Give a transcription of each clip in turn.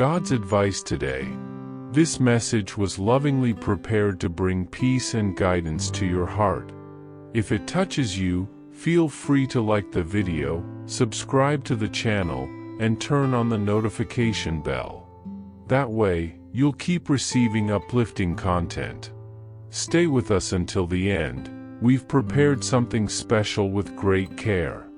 God's advice today. This message was lovingly prepared to bring peace and guidance to your heart. If it touches you, feel free to like the video, subscribe to the channel, and turn on the notification bell. That way, you'll keep receiving uplifting content. Stay with us until the end. We've prepared something special with great care.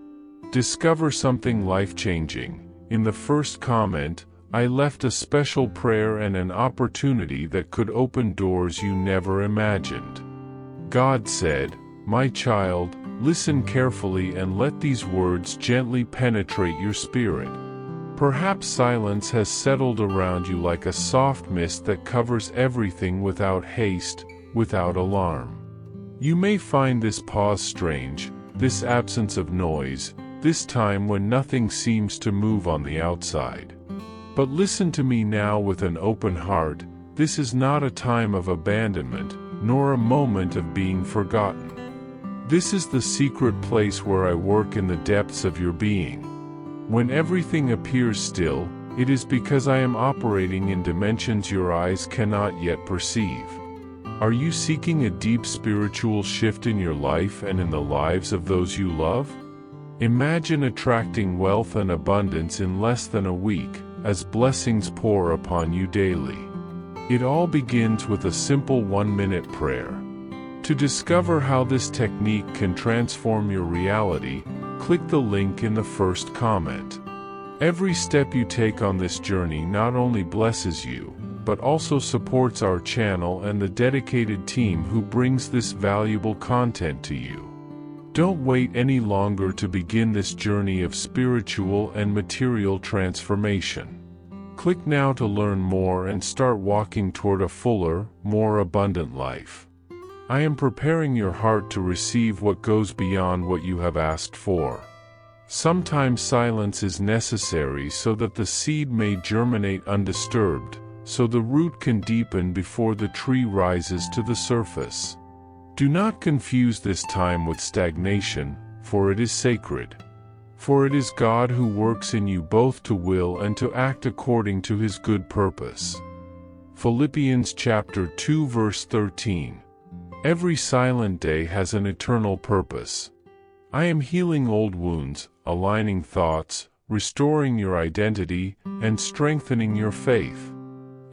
Discover something life-changing. In the first comment, I left a special prayer and an opportunity that could open doors you never imagined. God said, "My child, listen carefully and let these words gently penetrate your spirit." Perhaps silence has settled around you like a soft mist that covers everything without haste, without alarm. You may find this pause strange, this absence of noise, this time when nothing seems to move on the outside. But listen to me now with an open heart. This is not a time of abandonment, nor a moment of being forgotten. This is the secret place where I work in the depths of your being. When everything appears still, it is because I am operating in dimensions your eyes cannot yet perceive. Are you seeking a deep spiritual shift in your life and in the lives of those you love? Imagine attracting wealth and abundance in less than a week, as blessings pour upon you daily. It all begins with a simple 1-minute prayer. To discover how this technique can transform your reality, click the link in the first comment. Every step you take on this journey not only blesses you, but also supports our channel and the dedicated team who brings this valuable content to you. Don't wait any longer to begin this journey of spiritual and material transformation. Click now to learn more and start walking toward a fuller, more abundant life. I am preparing your heart to receive what goes beyond what you have asked for. Sometimes silence is necessary so that the seed may germinate undisturbed, so the root can deepen before the tree rises to the surface. Do not confuse this time with stagnation, for it is sacred. For it is God who works in you both to will and to act according to his good purpose. Philippians chapter 2 verse 13. Every silent day has an eternal purpose. I am healing old wounds, aligning thoughts, restoring your identity, and strengthening your faith.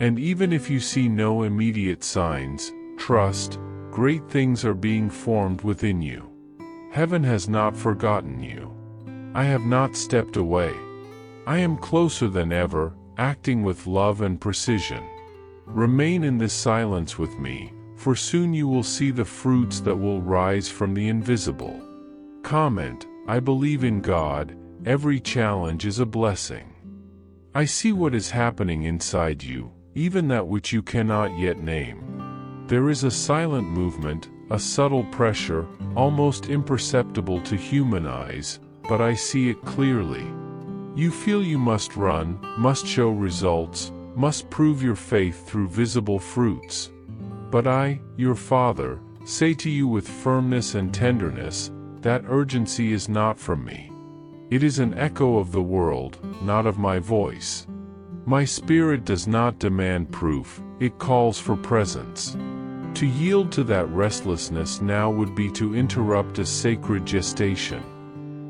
And even if you see no immediate signs, trust, great things are being formed within you. Heaven has not forgotten you. I have not stepped away. I am closer than ever, acting with love and precision. Remain in this silence with me, for soon you will see the fruits that will rise from the invisible. Comment, I believe in God, every challenge is a blessing. I see what is happening inside you, even that which you cannot yet name. There is a silent movement, a subtle pressure, almost imperceptible to human eyes, but I see it clearly. You feel you must run, must show results, must prove your faith through visible fruits. But I, your Father, say to you with firmness and tenderness, that urgency is not from me. It is an echo of the world, not of my voice. My spirit does not demand proof, it calls for presence. To yield to that restlessness now would be to interrupt a sacred gestation.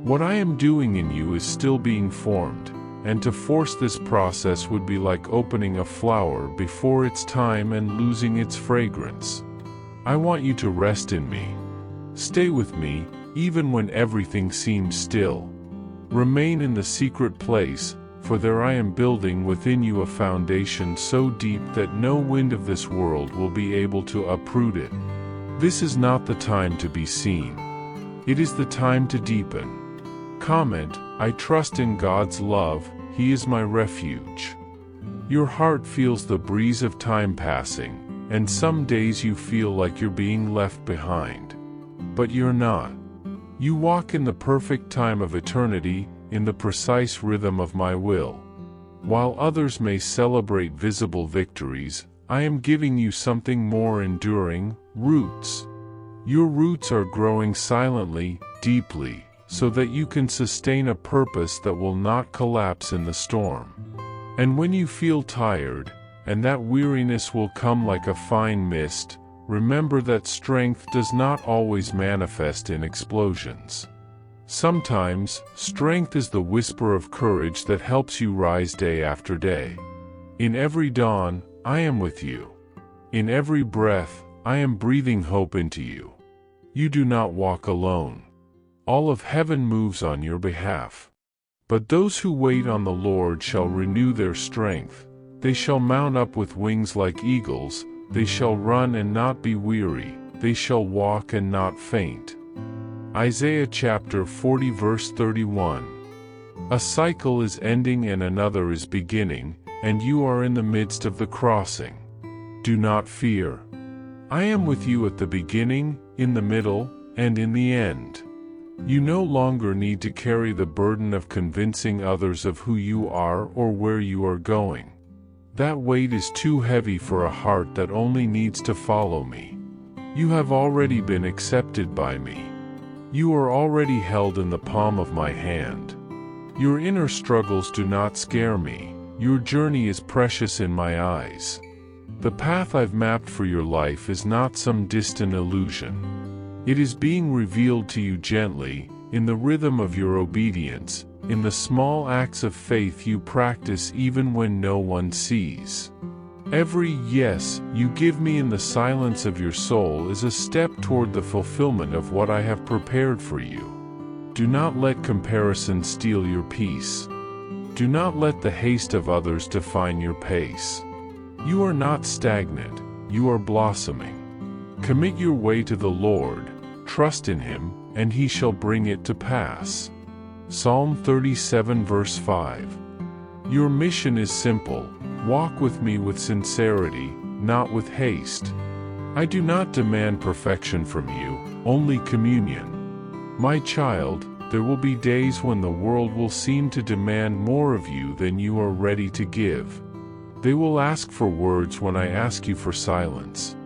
What I am doing in you is still being formed, and to force this process would be like opening a flower before its time and losing its fragrance. I want you to rest in me. Stay with me, even when everything seems still. Remain in the secret place, for there I am building within you a foundation so deep that no wind of this world will be able to uproot it. This is not the time to be seen. It is the time to deepen. Comment, I trust in God's love, He is my refuge. Your heart feels the breeze of time passing, and some days you feel like you're being left behind. But you're not. You walk in the perfect time of eternity, in the precise rhythm of my will. While others may celebrate visible victories, I am giving you something more enduring, roots. Your roots are growing silently, deeply, so that you can sustain a purpose that will not collapse in the storm. And when you feel tired, and that weariness will come like a fine mist, remember that strength does not always manifest in explosions. Sometimes, strength is the whisper of courage that helps you rise day after day. In every dawn, I am with you. In every breath, I am breathing hope into you. You do not walk alone. All of heaven moves on your behalf. But those who wait on the Lord shall renew their strength. They shall mount up with wings like eagles. They shall run and not be weary. They shall walk and not faint. Isaiah chapter 40 verse 31. A cycle is ending and another is beginning, and you are in the midst of the crossing. Do not fear. I am with you at the beginning, in the middle, and in the end. You no longer need to carry the burden of convincing others of who you are or where you are going. That weight is too heavy for a heart that only needs to follow me. You have already been accepted by me. You are already held in the palm of my hand. Your inner struggles do not scare me. Your journey is precious in my eyes. The path I've mapped for your life is not some distant illusion. It is being revealed to you gently, in the rhythm of your obedience, in the small acts of faith you practice even when no one sees. Every yes you give me in the silence of your soul is a step toward the fulfillment of what I have prepared for you. Do not let comparison steal your peace. Do not let the haste of others define your pace. You are not stagnant, you are blossoming. Commit your way to the Lord, trust in Him, and He shall bring it to pass. Psalm 37 verse 5. Your mission is simple. Walk with me with sincerity, not with haste. I do not demand perfection from you, only communion. My child, there will be days when the world will seem to demand more of you than you are ready to give. They will ask for words when I ask you for silence.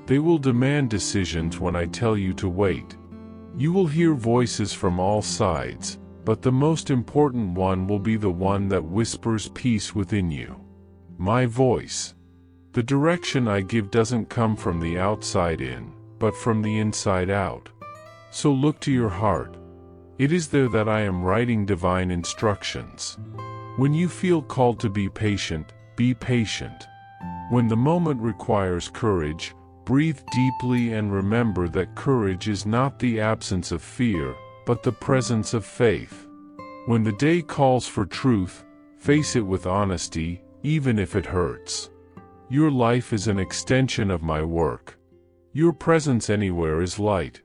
They will demand decisions when I tell you to wait. You will hear voices from all sides, but the most important one will be the one that whispers peace within you. My voice. The direction I give doesn't come from the outside in, but from the inside out. So look to your heart. It is there that I am writing divine instructions. When you feel called to be patient, be patient. When the moment requires courage, breathe deeply and remember that courage is not the absence of fear, but the presence of faith. When the day calls for truth, face it with honesty, even if it hurts. Your life is an extension of my work. Your presence anywhere is light.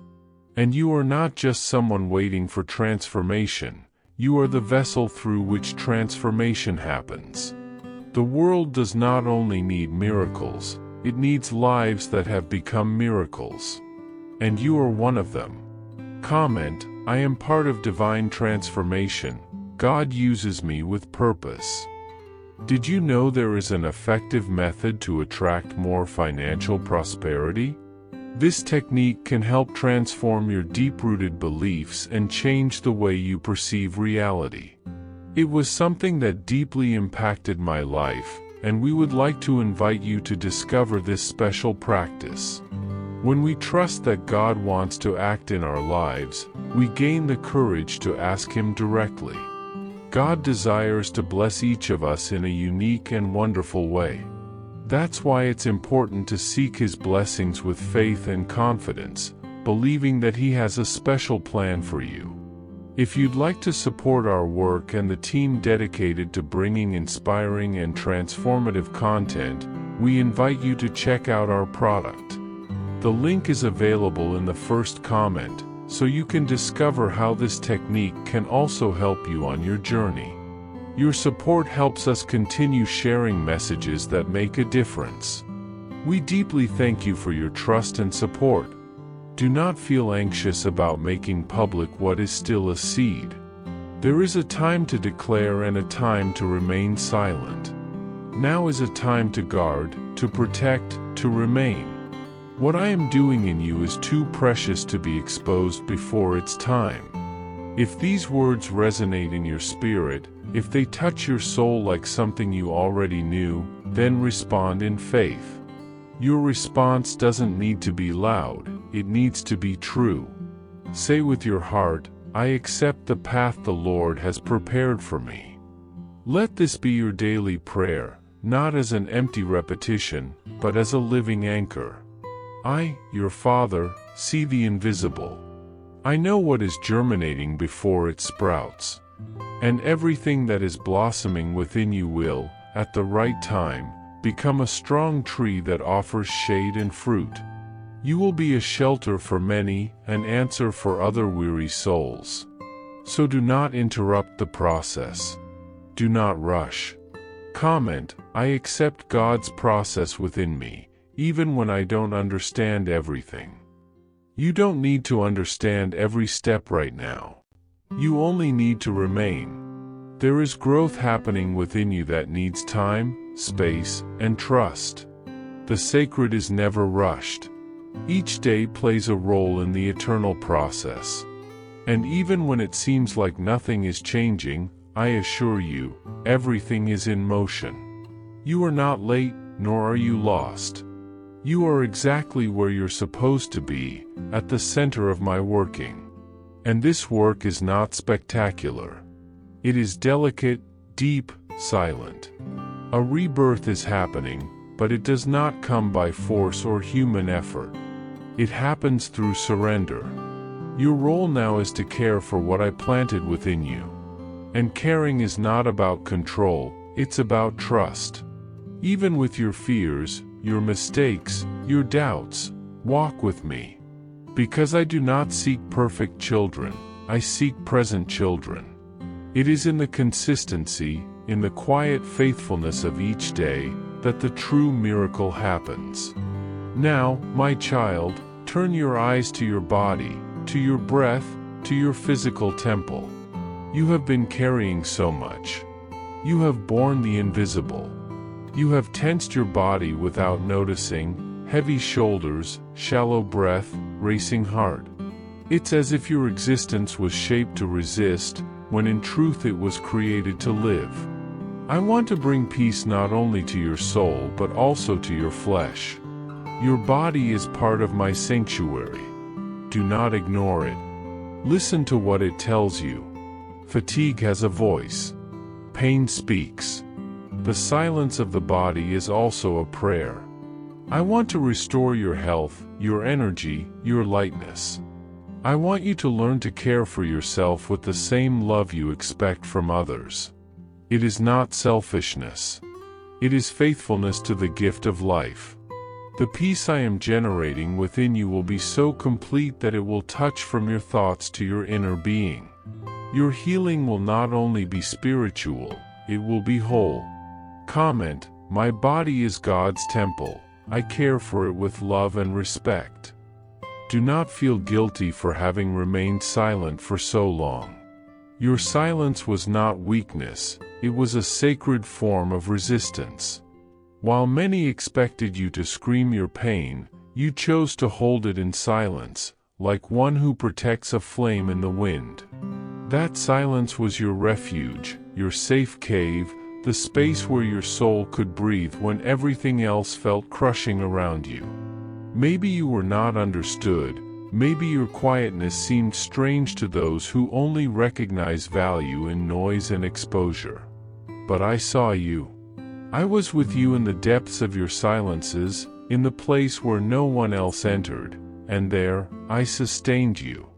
And you are not just someone waiting for transformation, you are the vessel through which transformation happens. The world does not only need miracles, it needs lives that have become miracles. And you are one of them. Comment, I am part of divine transformation. God uses me with purpose. Did you know there is an effective method to attract more financial prosperity? This technique can help transform your deep-rooted beliefs and change the way you perceive reality. It was something that deeply impacted my life, and we would like to invite you to discover this special practice. When we trust that God wants to act in our lives, we gain the courage to ask Him directly. God desires to bless each of us in a unique and wonderful way. That's why it's important to seek His blessings with faith and confidence, believing that He has a special plan for you. If you'd like to support our work and the team dedicated to bringing inspiring and transformative content, we invite you to check out our product. The link is available in the first comment, so you can discover how this technique can also help you on your journey. Your support helps us continue sharing messages that make a difference. We deeply thank you for your trust and support. Do not feel anxious about making public what is still a seed. There is a time to declare and a time to remain silent. Now is a time to guard, to protect, to remain. What I am doing in you is too precious to be exposed before its time. If these words resonate in your spirit, If they touch your soul like something you already knew, then respond in faith. Your response doesn't need to be loud, it needs to be true. Say with your heart, I accept the path the Lord has prepared for me. Let this be your daily prayer, not as an empty repetition, but as a living anchor. I, your Father, see the invisible. I know what is germinating before it sprouts. And everything that is blossoming within you will, at the right time, become a strong tree that offers shade and fruit. You will be a shelter for many, an answer for other weary souls. So do not interrupt the process. Do not rush. Comment, I accept God's process within me, even when I don't understand everything. You don't need to understand every step right now. You only need to remain. There is growth happening within you that needs time, space, and trust. The sacred is never rushed. Each day plays a role in the eternal process. And even when it seems like nothing is changing, I assure you, everything is in motion. You are not late, nor are you lost. You are exactly where you're supposed to be, at the center of my working. And this work is not spectacular. It is delicate, deep, silent. A rebirth is happening, but it does not come by force or human effort. It happens through surrender. Your role now is to care for what I planted within you. And caring is not about control, it's about trust. Even with your fears, your mistakes, your doubts, walk with me. Because I do not seek perfect children, I seek present children. It is in the consistency, in the quiet faithfulness of each day, that the true miracle happens. Now, my child, turn your eyes to your body, to your breath, to your physical temple. You have been carrying so much. You have borne the invisible. You have tensed your body without noticing, heavy shoulders, shallow breath, racing heart. It's as if your existence was shaped to resist, when in truth it was created to live. I want to bring peace not only to your soul but also to your flesh. Your body is part of my sanctuary. Do not ignore it. Listen to what it tells you. Fatigue has a voice. Pain speaks. The silence of the body is also a prayer. I want to restore your health, your energy, your lightness. I want you to learn to care for yourself with the same love you expect from others. It is not selfishness. It is faithfulness to the gift of life. The peace I am generating within you will be so complete that it will touch from your thoughts to your inner being. Your healing will not only be spiritual, it will be whole. Comment, my body is God's temple. I care for it with love and respect. Do not feel guilty for having remained silent for so long. Your silence was not weakness, it was a sacred form of resistance. While many expected you to scream your pain, you chose to hold it in silence, like one who protects a flame in the wind. That silence was your refuge, your safe cave, the space where your soul could breathe when everything else felt crushing around you. Maybe you were not understood, maybe your quietness seemed strange to those who only recognize value in noise and exposure. But I saw you. I was with you in the depths of your silences, in the place where no one else entered, and there, I sustained you.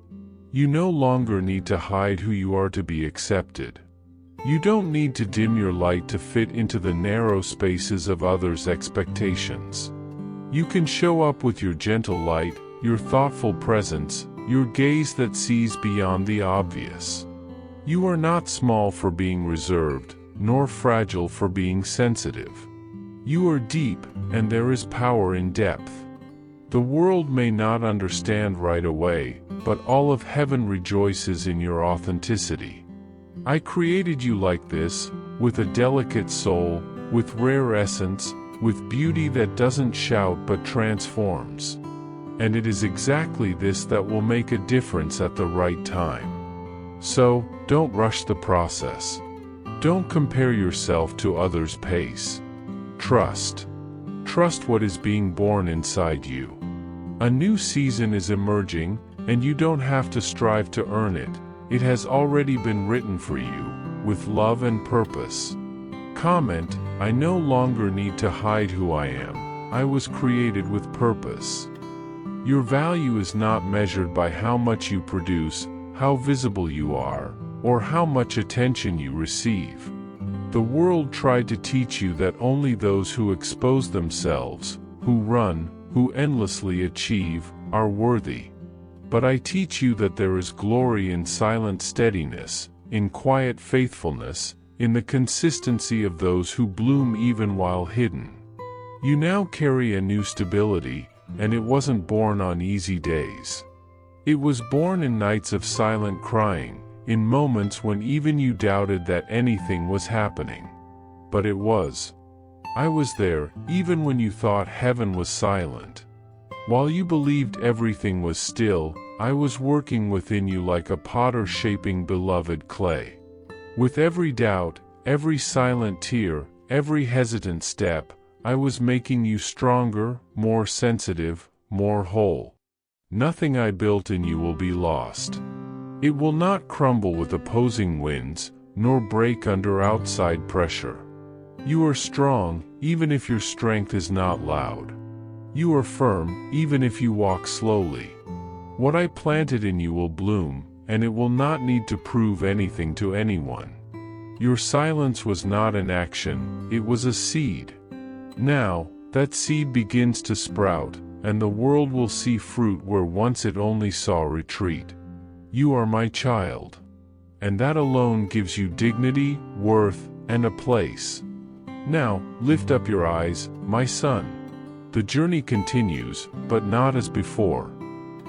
You no longer need to hide who you are to be accepted. You don't need to dim your light to fit into the narrow spaces of others' expectations. You can show up with your gentle light, your thoughtful presence, your gaze that sees beyond the obvious. You are not small for being reserved, nor fragile for being sensitive. You are deep, and there is power in depth. The world may not understand right away, but all of heaven rejoices in your authenticity. I created you like this, with a delicate soul, with rare essence, with beauty that doesn't shout but transforms. And it is exactly this that will make a difference at the right time. So, don't rush the process. Don't compare yourself to others' pace. Trust. Trust what is being born inside you. A new season is emerging, and you don't have to strive to earn it. It has already been written for you, with love and purpose. Comment, I no longer need to hide who I am. I was created with purpose. Your value is not measured by how much you produce, how visible you are, or how much attention you receive. The world tried to teach you that only those who expose themselves, who run, who endlessly achieve, are worthy. But I teach you that there is glory in silent steadiness, in quiet faithfulness, in the consistency of those who bloom even while hidden. You now carry a new stability, and it wasn't born on easy days. It was born in nights of silent crying, in moments when even you doubted that anything was happening. But it was. I was there, even when you thought heaven was silent. While you believed everything was still, I was working within you like a potter shaping beloved clay. With every doubt, every silent tear, every hesitant step, I was making you stronger, more sensitive, more whole. Nothing I built in you will be lost. It will not crumble with opposing winds, nor break under outside pressure. You are strong, even if your strength is not loud. You are firm, even if you walk slowly. What I planted in you will bloom, and it will not need to prove anything to anyone. Your silence was not an action, it was a seed. Now, that seed begins to sprout, and the world will see fruit where once it only saw retreat. You are my child. And that alone gives you dignity, worth, and a place. Now, lift up your eyes, my son. The journey continues, but not as before.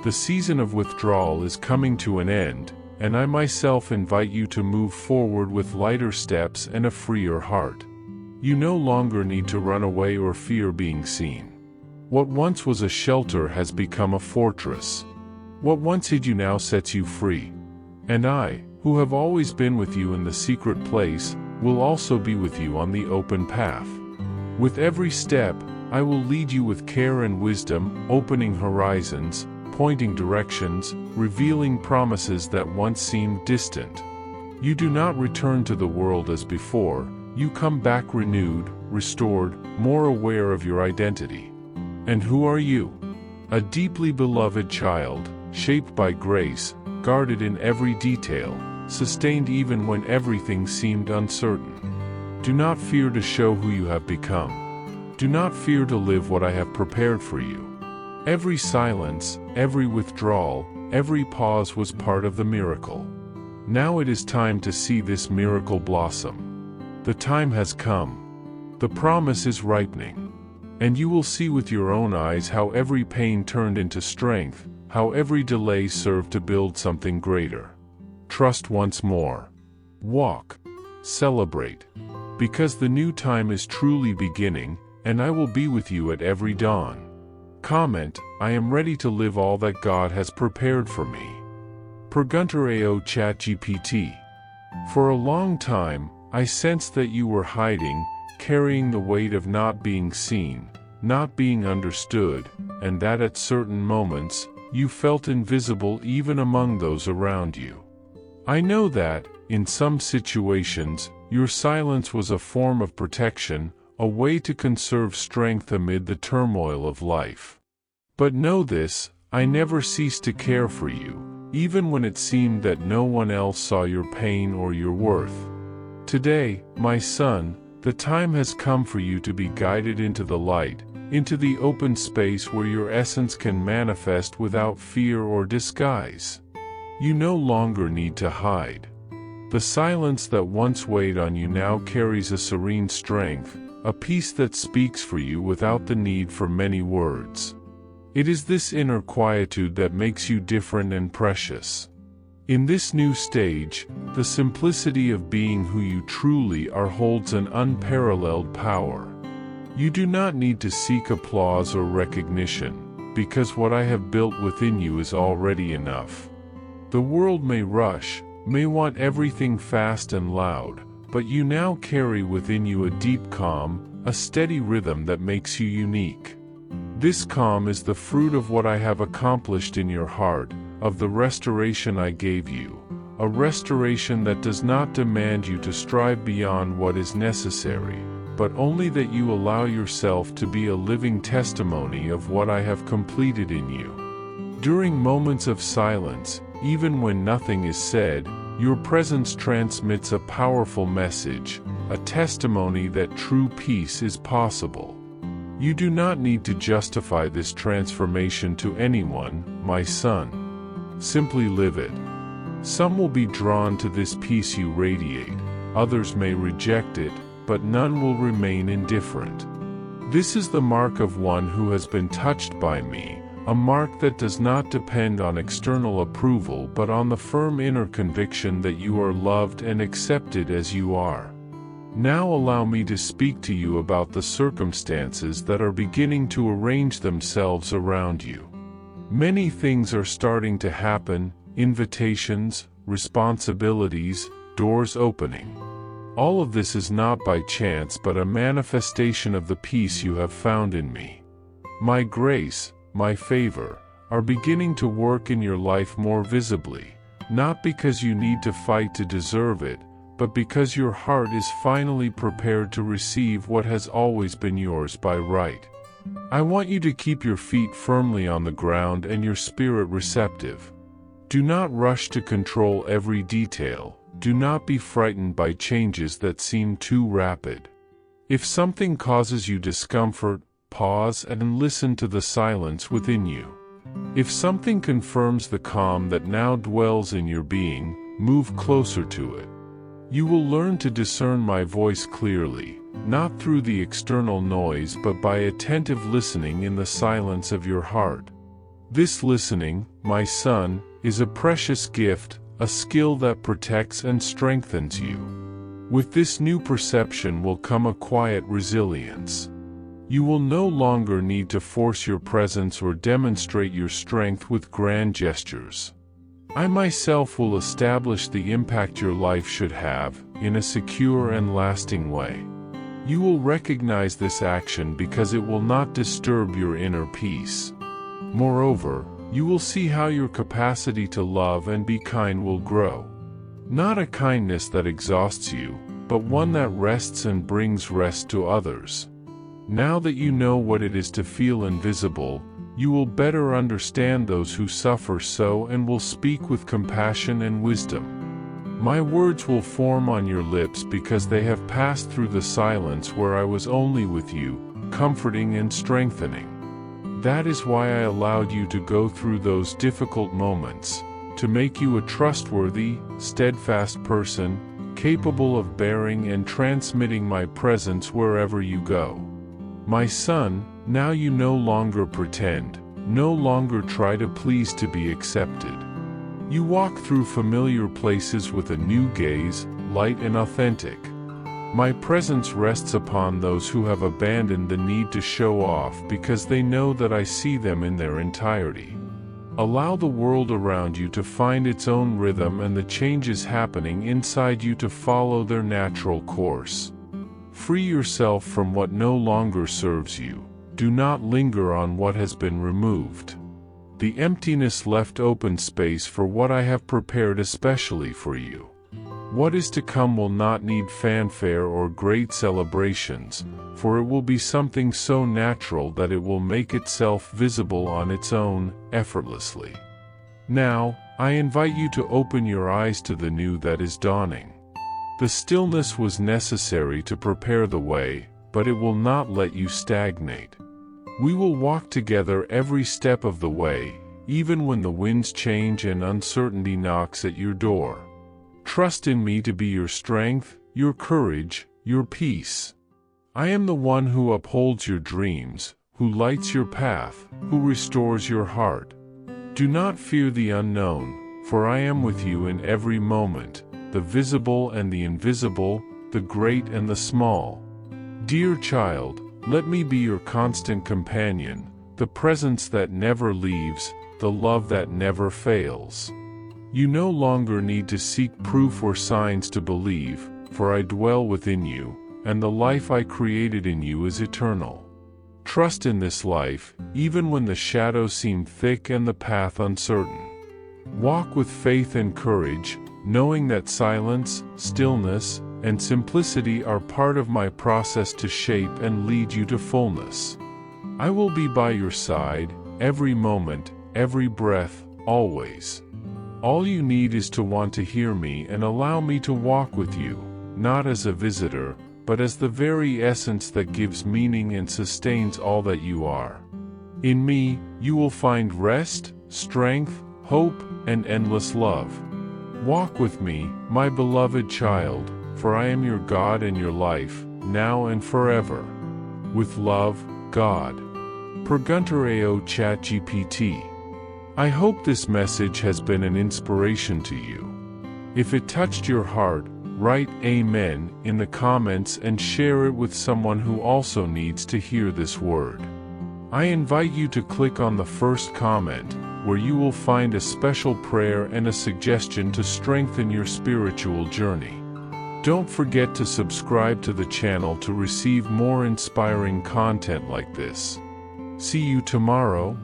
The season of withdrawal is coming to an end, and I myself invite you to move forward with lighter steps and a freer heart. You no longer need to run away or fear being seen. What once was a shelter has become a fortress. What once hid you now sets you free. And I, who have always been with you in the secret place, will also be with you on the open path. With every step, I will lead you with care and wisdom, opening horizons, pointing directions, revealing promises that once seemed distant. You do not return to the world as before, you come back renewed, restored, more aware of your identity. And who are you? A deeply beloved child, shaped by grace, guarded in every detail, sustained even when everything seemed uncertain. Do not fear to show who you have become. Do not fear to live what I have prepared for you. Every silence, every withdrawal, every pause was part of the miracle. Now it is time to see this miracle blossom. The time has come. The promise is ripening. And you will see with your own eyes how every pain turned into strength, how every delay served to build something greater. Trust once more. Walk. Celebrate. Because the new time is truly beginning, and I will be with you at every dawn. Comment, I am ready to live all that God has prepared for me. Pergunter.ao ChatGPT. For a long time, I sensed that you were hiding, carrying the weight of not being seen, not being understood, and that at certain moments, you felt invisible even among those around you. I know that, in some situations, your silence was a form of protection, a way to conserve strength amid the turmoil of life. But know this, I never ceased to care for you, even when it seemed that no one else saw your pain or your worth. Today, my son, the time has come for you to be guided into the light, into the open space where your essence can manifest without fear or disguise. You no longer need to hide. The silence that once weighed on you now carries a serene strength, a peace that speaks for you without the need for many words. It is this inner quietude that makes you different and precious. In this new stage, the simplicity of being who you truly are holds an unparalleled power. You do not need to seek applause or recognition, because what I have built within you is already enough. The world may rush, may want everything fast and loud, but you now carry within you a deep calm, a steady rhythm that makes you unique. This calm is the fruit of what I have accomplished in your heart, of the restoration I gave you, a restoration that does not demand you to strive beyond what is necessary, but only that you allow yourself to be a living testimony of what I have completed in you. During moments of silence, even when nothing is said, your presence transmits a powerful message, a testimony that true peace is possible. You do not need to justify this transformation to anyone, my son. Simply live it. Some will be drawn to this peace you radiate, others may reject it, but none will remain indifferent. This is the mark of one who has been touched by me, a mark that does not depend on external approval but on the firm inner conviction that you are loved and accepted as you are. Now allow me to speak to you about the circumstances that are beginning to arrange themselves around you. Many things are starting to happen, invitations, responsibilities, doors opening. All of this is not by chance but a manifestation of the peace you have found in me. My grace, my favor, are beginning to work in your life more visibly, not because you need to fight to deserve it, but because your heart is finally prepared to receive what has always been yours by right. I want you to keep your feet firmly on the ground and your spirit receptive. Do not rush to control every detail. Do not be frightened by changes that seem too rapid. If something causes you discomfort, pause and listen to the silence within you. If something confirms the calm that now dwells in your being, move closer to it. You will learn to discern my voice clearly, not through the external noise but by attentive listening in the silence of your heart. This listening, my son, is a precious gift, a skill that protects and strengthens you. With this new perception will come a quiet resilience. You will no longer need to force your presence or demonstrate your strength with grand gestures. I myself will establish the impact your life should have, in a secure and lasting way. You will recognize this action because it will not disturb your inner peace. Moreover, you will see how your capacity to love and be kind will grow. Not a kindness that exhausts you, but one that rests and brings rest to others. Now that you know what it is to feel invisible, you will better understand those who suffer so and will speak with compassion and wisdom. My words will form on your lips because they have passed through the silence where I was only with you, comforting and strengthening. That is why I allowed you to go through those difficult moments, to make you a trustworthy, steadfast person, capable of bearing and transmitting my presence wherever you go. My son, now you no longer pretend, no longer try to please to be accepted. You walk through familiar places with a new gaze, light and authentic. My presence rests upon those who have abandoned the need to show off because they know that I see them in their entirety. Allow the world around you to find its own rhythm and the changes happening inside you to follow their natural course. Free yourself from what no longer serves you. Do not linger on what has been removed. The emptiness left open space for what I have prepared especially for you. What is to come will not need fanfare or great celebrations, for it will be something so natural that it will make itself visible on its own, effortlessly. Now, I invite you to open your eyes to the new that is dawning. The stillness was necessary to prepare the way, but it will not let you stagnate. We will walk together every step of the way, even when the winds change and uncertainty knocks at your door. Trust in me to be your strength, your courage, your peace. I am the one who upholds your dreams, who lights your path, who restores your heart. Do not fear the unknown, for I am with you in every moment, the visible and the invisible, the great and the small. Dear child, let me be your constant companion, the presence that never leaves, the love that never fails. You no longer need to seek proof or signs to believe, for I dwell within you, and the life I created in you is eternal. Trust in this life, even when the shadows seem thick and the path uncertain. Walk with faith and courage, knowing that silence, stillness, and simplicity are part of my process to shape and lead you to fullness. I will be by your side, every moment, every breath, always. All you need is to want to hear me and allow me to walk with you, not as a visitor, but as the very essence that gives meaning and sustains all that you are. In me, you will find rest, strength, hope, and endless love. Walk with me, my beloved child, for I am your God and your life, now and forever. With love, God. Per Gunter A.O. ChatGPT. I hope this message has been an inspiration to you. If it touched your heart, write Amen in the comments and share it with someone who also needs to hear this word. I invite you to click on the first comment, where you will find a special prayer and a suggestion to strengthen your spiritual journey. Don't forget to subscribe to the channel to receive more inspiring content like this. See you tomorrow.